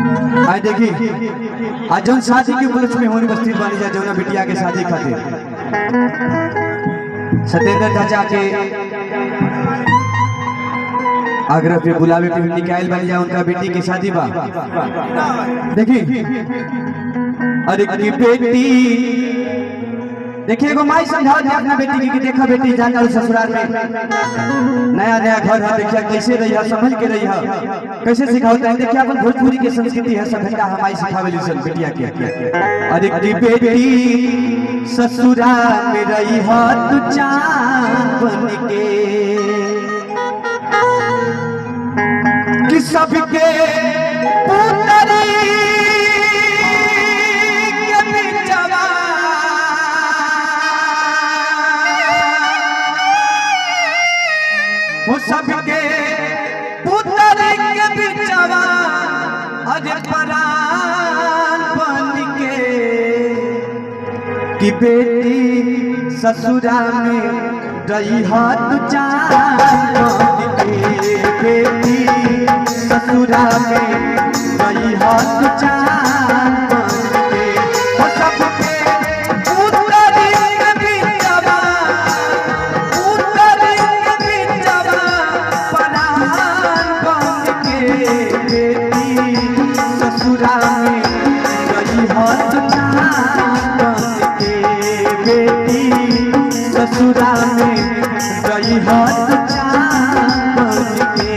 आए देखी आज जौन शादी के उपलक्ष्य में होनी बस्ती बानी जा जौना बिटिया के शादी खातिर सत्येंद्र चाचा के आग्रह पे बुलावे पे निकाल बन जा उनका बेटी की शादी बा। देखी अरे की बेटी देखिए एगो माई समझाओ दे अपना बेटी की कि देखा बेटी जाकर ससुराल में नया नया घर है, देखिए कैसे रही है, समझ के रही है, कैसे सिखाते हैं। देखिए अपन भोजपुरी की संस्कृति है, सभ्यता हमारी सिखावेली सन बेटिया के। अरे की बेटी ससुराल में रही है तू चांद बन के कि सबके पुतरी वो सबके पुतरी के बिचवा अरे परान बन के कि बेटी ससुरा में रही हाथ चांद बन के, बेटी ससुरा में रही हाथ चांद बन के। वो सबके पुतरी के बिचवा ससुरा में रही हाथ चांद बन के, बेटी ससुरा में रही हाथ चांद बन के।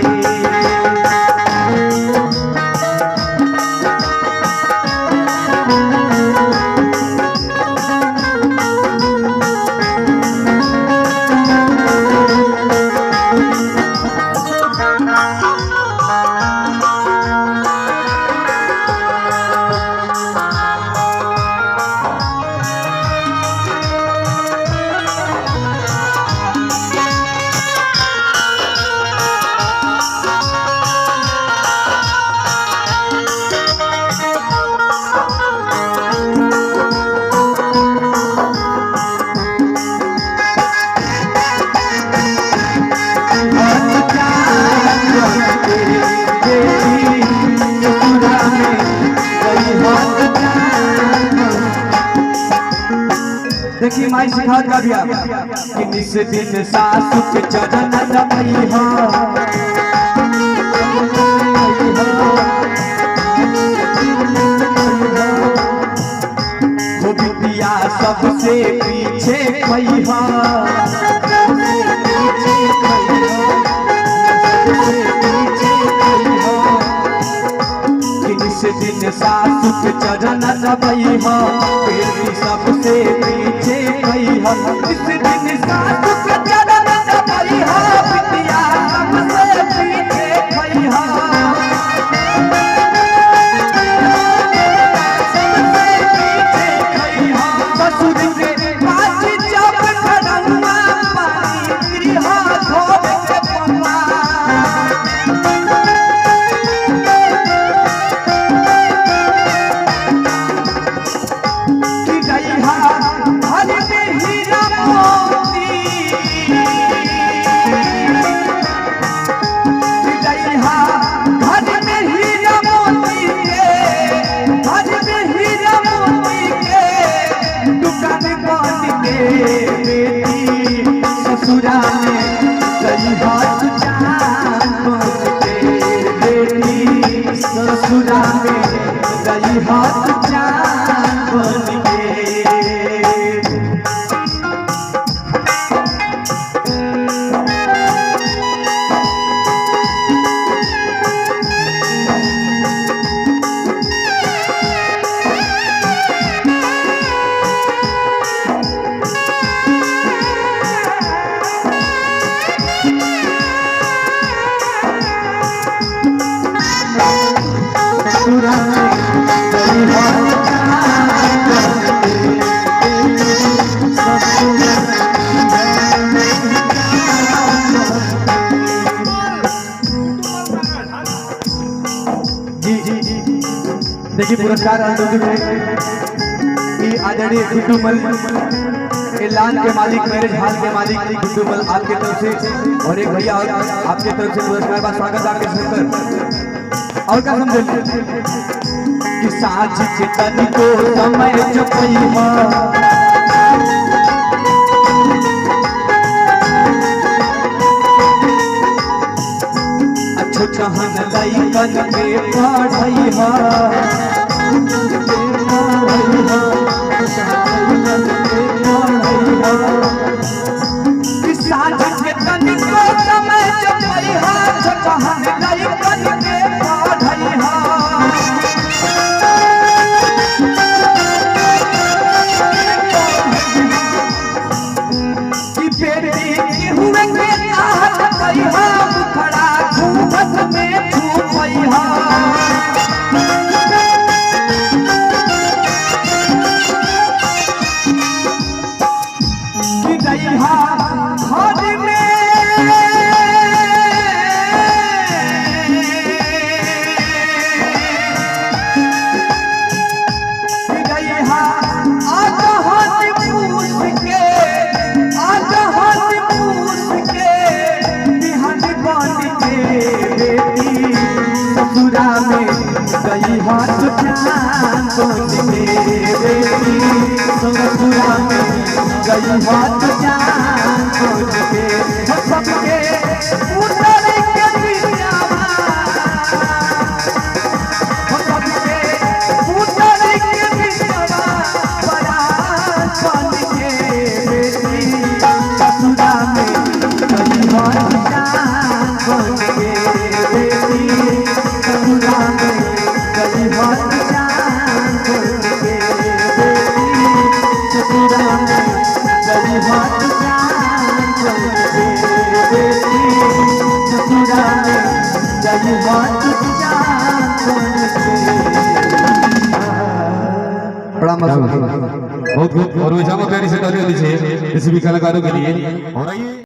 देखिए माई सिखा का बिया कि निस दिन सासु के चरण दबई हो, वो बिटिया सबसे पीछे खई हो, निस दिन सासु के चरण दबई हो, बेटी सबसे पीछे खई हो। निस दिन सासु के चरण दबई हो, बिटिया सबसे पीछे खई हो, सबसे पीछे खई हो। ससुर के पास जब खड़ुआ पानी गिरी हो धोबे के पौवा, ससुरा में रही हाथ चांद बन के, बेटी ससुरा में रही हाथ चांद बन के। देखिए पुरस्कार आदरणीय गुड्डू मल लान के मालिक, मैरिज हॉल के मालिक गुड्डू मल आपके तरफ से और एक भैया और आपके तरफ से पुरस्कार का स्वागत आपके सर। और क्या समझे कि साँझ के तन को समय चपैया छोटहन लइकन के पढ़ैया साँझ के तनिको समय चपैया छोटहन लइकन के पढ़ैया कि बेटी के हुए के आहत कहिया मुखड़ा घूमत में छुपैया कि दैहा घर में कि दैहा आजा हाथ पूछ के आजा हाथ पूछ के बिहान बन के बेटी ससुरा में गई हाथ जान बन के बेटी ससुरा में गई हाथ जान बन के सबके उतर के बियावा सबके उतर के बियावा बड़ा बन के बेटी ससुरा में गई हाथ जान बन के बेटी ससुरा में गई हाथ जान बन के बेटी ससुरा में गई हाथ जान बन के बेटी ससुरा में गई हाथ जान बन के। प्रणाम बहुत बहुत और वैसा प्यारी से तालियां दीजिए किसी भी कलाकारों के लिए और आइए।